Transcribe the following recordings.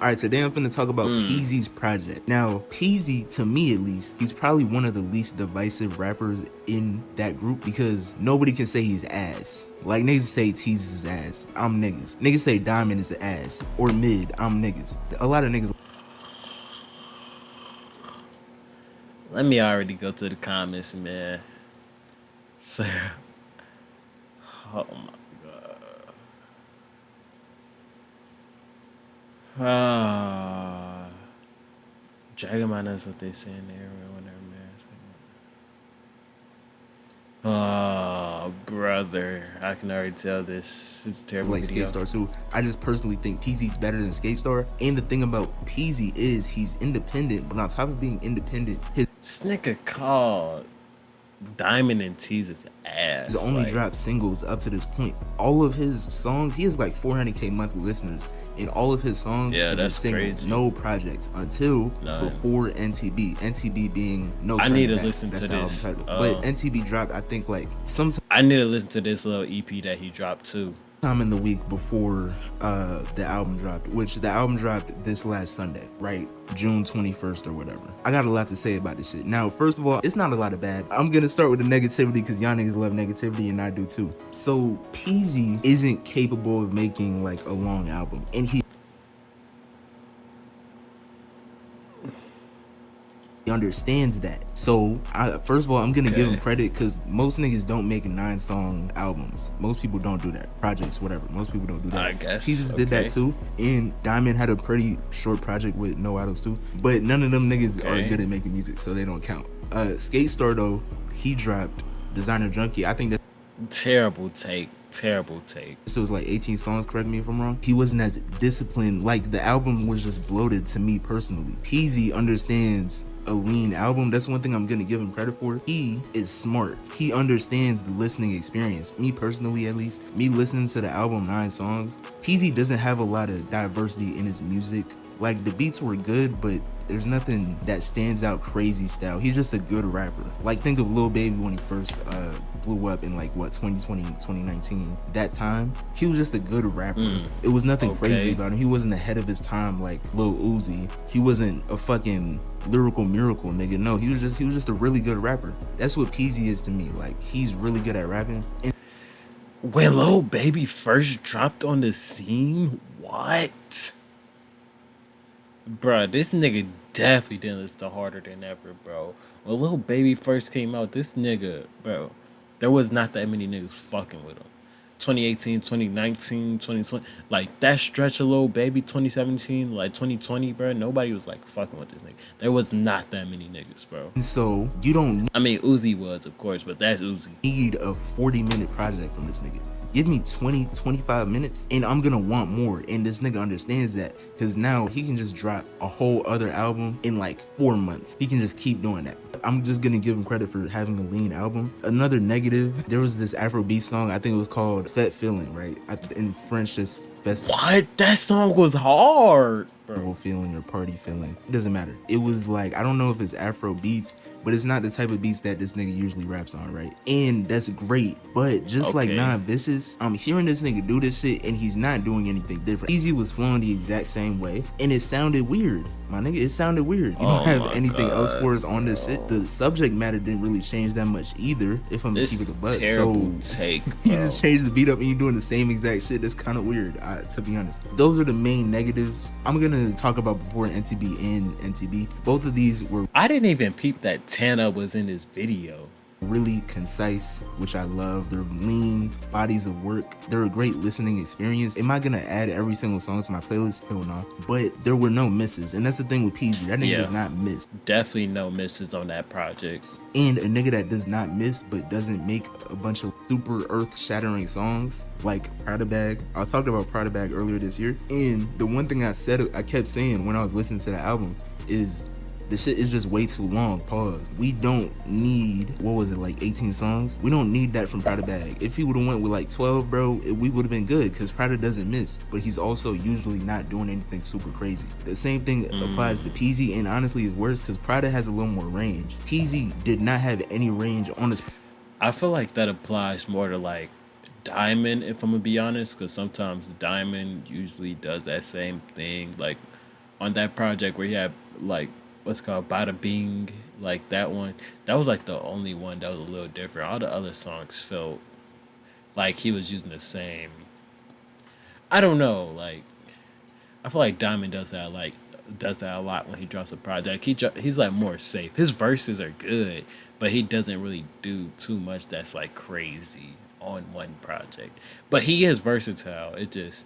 All right, today I'm finna talk about Peasy's project. Now, Peasy, to me at least, he's probably one of the least divisive rappers in that group because nobody can say he's ass. Like niggas say Tease is ass, I'm niggas. Niggas say Diamond is ass, or Mid, I'm niggas. A lot of niggas. Let me already go to the comments, man. Sarah. Oh my god. Dragamon knows what they say in there when they're mad. Oh, brother. I can already tell this is a terrible Like Skate video. Star too. I just personally think Peasy's better than Skate Star. And the thing about Peasy is he's independent, but on top of being independent, This nigga called Diamond and Tease's he's ass. only Like, dropped singles up to this point. All of his songs, he has like 400K monthly listeners, and all of his songs yeah, have been that's singles, crazy. no projects until None. before NTB. NTB being No I need Turning to Back. listen That's to the album this. title. But NTB dropped, I think, like sometime I need to listen to this little EP that he dropped too. in the week before the album dropped, which the album dropped this last Sunday, right? June 21st or whatever. I got a lot to say about this shit. Now, first of all, it's not a lot of bad. I'm gonna start with the negativity because y'all niggas love negativity and I do too. So Peasy isn't capable of making like a long album, and he understands that. So first of all, I'm gonna give him credit because most niggas don't make 9-song albums. Most people don't do that. Projects, whatever. Most people don't do that. I guess. Jesus did that too. And Diamond had a pretty short project with No Idols too. But none of them niggas are good at making music, so they don't count. Skate Star though, he dropped Designer Junkie. I think that terrible take. Terrible take. So it was like 18 songs, correct me if I'm wrong. He wasn't as disciplined. Like the album was just bloated to me personally. Peasy understands a lean album. That's one thing I'm gonna give him credit for. He is smart. He understands the listening experience. Me personally, at least, me listening to the album 9 songs, Peasy doesn't have a lot of diversity in his music. Like the beats were good, but there's nothing that stands out crazy style. He's just a good rapper. Like think of Lil Baby when he first blew up in like what 2020, 2019. That time, he was just a good rapper. It was nothing crazy about him. He wasn't ahead of his time like Lil Uzi. He wasn't a fucking lyrical miracle nigga. No, he was just a really good rapper. That's what Peasy is to me. Like he's really good at rapping. And when Lil Baby first dropped on the scene, what? Bruh, this nigga definitely didn't listen to Harder Than Ever, bro. When Lil Baby first came out, this nigga, bro, there was not that many niggas fucking with him. 2018, 2019, 2020, like that stretch of Lil Baby, 2017, like 2020, bro, nobody was like fucking with this nigga. There was not that many niggas, bro. so you don't I mean, Uzi was, of course, but that's Uzi. need a 40-minute project from this nigga. Give me 20, 25 minutes and I'm gonna want more. And this nigga understands that because now he can just drop a whole other album in like 4 months. He can just keep doing that. I'm just gonna give him credit for having a lean album. Another negative, there was this Afrobeat song, I think it was called Fet Feeling, right? In French, just festival. What? That song was hard, bro. Feeling or party feeling. It doesn't matter. It was like, I don't know if it's Afro beats, but it's not the type of beats that this nigga usually raps on, right? And that's great. But just like Non-Vicious, I'm hearing this nigga do this shit and he's not doing anything different. Easy was flowing the exact same way and it sounded weird. My nigga, it sounded weird. You don't have anything else for us on this shit. The subject matter didn't really change that much either, if I'm gonna keep it a buck. So take, you just changed the beat up and you're doing the same exact shit. That's kind of weird, to be honest. Those are the main negatives. I'm gonna talk about before NTB and NTB. Both of these were I didn't even peep that Tana was in this video. really concise, which I love. They're lean bodies of work. They're a great listening experience. Am I gonna add every single song to my playlist? Hell no. But there were no misses, and that's the thing with Peasy. That nigga does not miss. Definitely no misses on that project. And a nigga that does not miss but doesn't make a bunch of super earth-shattering songs like Prada Bag. I talked about Prada Bag earlier this year, and the one thing I kept saying when I was listening to the album is the shit is just way too long. Pause. We don't need, what was it, like 18 songs? We don't need that from Prada Bag. If he would have went with like 12, bro, we would have been good because Prada doesn't miss, but he's also usually not doing anything super crazy. The same thing applies to Peasy, and honestly it's worse because Prada has a little more range. Peasy did not have any range on this. I feel like that applies more to like Diamond, if I'm gonna be honest, because sometimes Diamond usually does that same thing. Like on that project where he had like what's it called Bada Bing, like that one. That was like the only one that was a little different. All the other songs felt like he was using the same. I don't know, like I feel like Diamond does that a lot when he drops a project. He's like more safe. His verses are good, but he doesn't really do too much that's like crazy on one project. But he is versatile. It just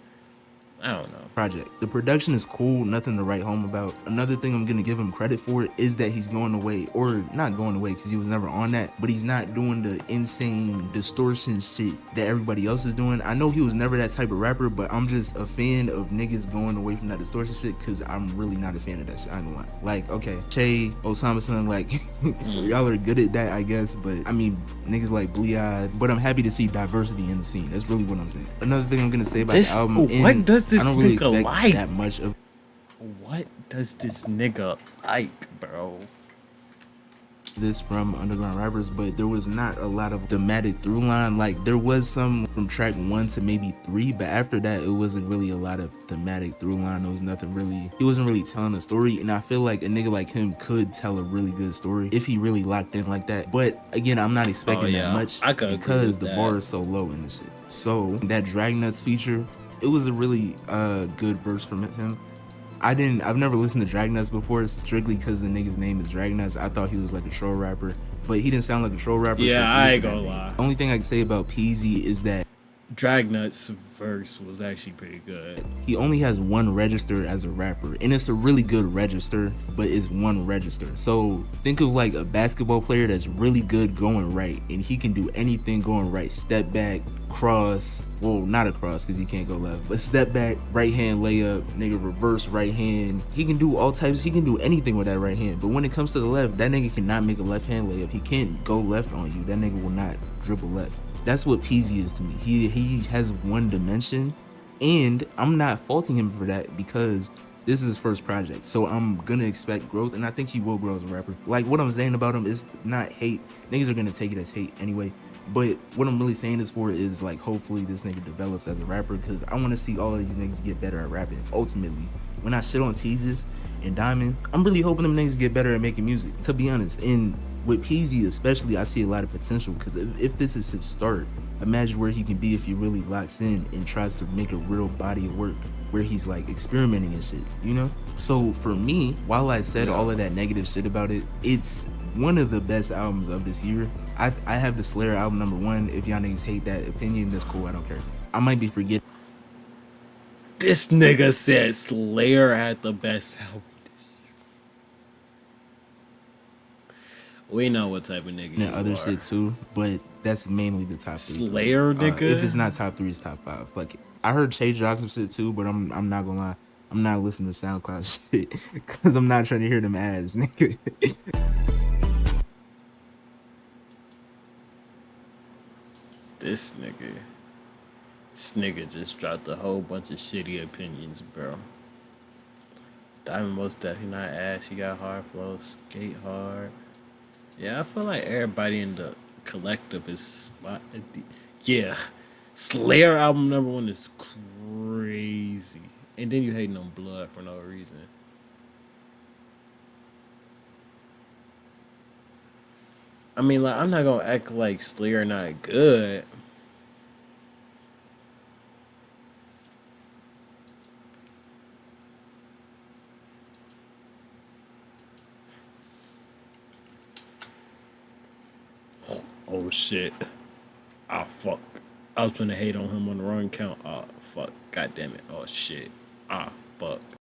I don't know. project. The production is cool, nothing to write home about. Another thing I'm gonna give him credit for is that he's going away, or not going away because he was never on that, but he's not doing the insane distortion shit that everybody else is doing. I know he was never that type of rapper, but I'm just a fan of niggas going away from that distortion shit because I'm really not a fan of that shit. I ain't gonna lie. Like, okay, Che, Osama Son, like, y'all are good at that, I guess, but I mean, niggas like Bleed, but I'm happy to see diversity in the scene. That's really what I'm saying. Another thing I'm gonna say about the album, What does this I don't really nigga expect like? that much of What does this nigga like, bro? this from underground rappers, but there was not a lot of thematic through line. Like there was some from track 1 to maybe 3, but after that it wasn't really a lot of thematic through line. There was nothing really, he wasn't really telling a story, and I feel like a nigga like him could tell a really good story if he really locked in like that. But again, I'm not expecting that much I could agree because with the that. bar is so low in this shit. So that Drag Nuts feature, it was a really good verse from him. I've never listened to Dragnuts before, strictly because the nigga's name is Dragnuts. I thought he was like a troll rapper, but he didn't sound like a troll rapper. Yeah, so I ain't gonna lie. The only thing I can say about Peasy is that Dragnut's verse was actually pretty good. he only has one register as a rapper, and it's a really good register, but it's one register. So think of like a basketball player that's really good going right, and he can do anything going right. Step back, cross, well, not a cross because he can't go left, but step back, right hand layup, nigga reverse right hand. He can do all types, he can do anything with that right hand. But when it comes to the left, that nigga cannot make a left hand layup. He can't go left on you. That nigga will not dribble left. That's what Peasy is to me. He has one dimension, and I'm not faulting him for that because this is his first project. So I'm gonna expect growth, and I think he will grow as a rapper. Like what I'm saying about him is not hate. Niggas are gonna take it as hate anyway. But what I'm really saying this for is like hopefully this nigga develops as a rapper, because I want to see all of these niggas get better at rapping. Ultimately, when I shit on Teases and Diamond, I'm really hoping them niggas get better at making music, to be honest. And with Peasy especially, I see a lot of potential, because if this is his start, imagine where he can be if he really locks in and tries to make a real body of work where he's like experimenting and shit, you know? So for me, while I said all of that negative shit about it, it's one of the best albums of this year. I have the Slayer album #1. If y'all niggas hate that opinion, that's cool. I don't care. I might be forgetting. This nigga said Slayer had the best album. We know what type of nigga you Other are. shit too, but that's mainly the top 3. Slayer, nigga. If it's not top 3, it's top 5. Fuck it. I heard Che dropped some shit too, but I'm not gonna lie. I'm not listening to SoundCloud shit because I'm not trying to hear them ads, nigga. This nigga just dropped a whole bunch of shitty opinions, bro. Diamond most definitely not ass. He got hard flow, skate hard. Yeah, I feel like everybody in the collective is yeah. Slayer album #1 is crazy, and then you hating on Blood for no reason. I mean, like I'm not gonna act like Slayer not good. Oh shit. Ah fuck. I was gonna hate on him on the wrong count. Ah fuck. God damn it. Oh shit. Ah fuck.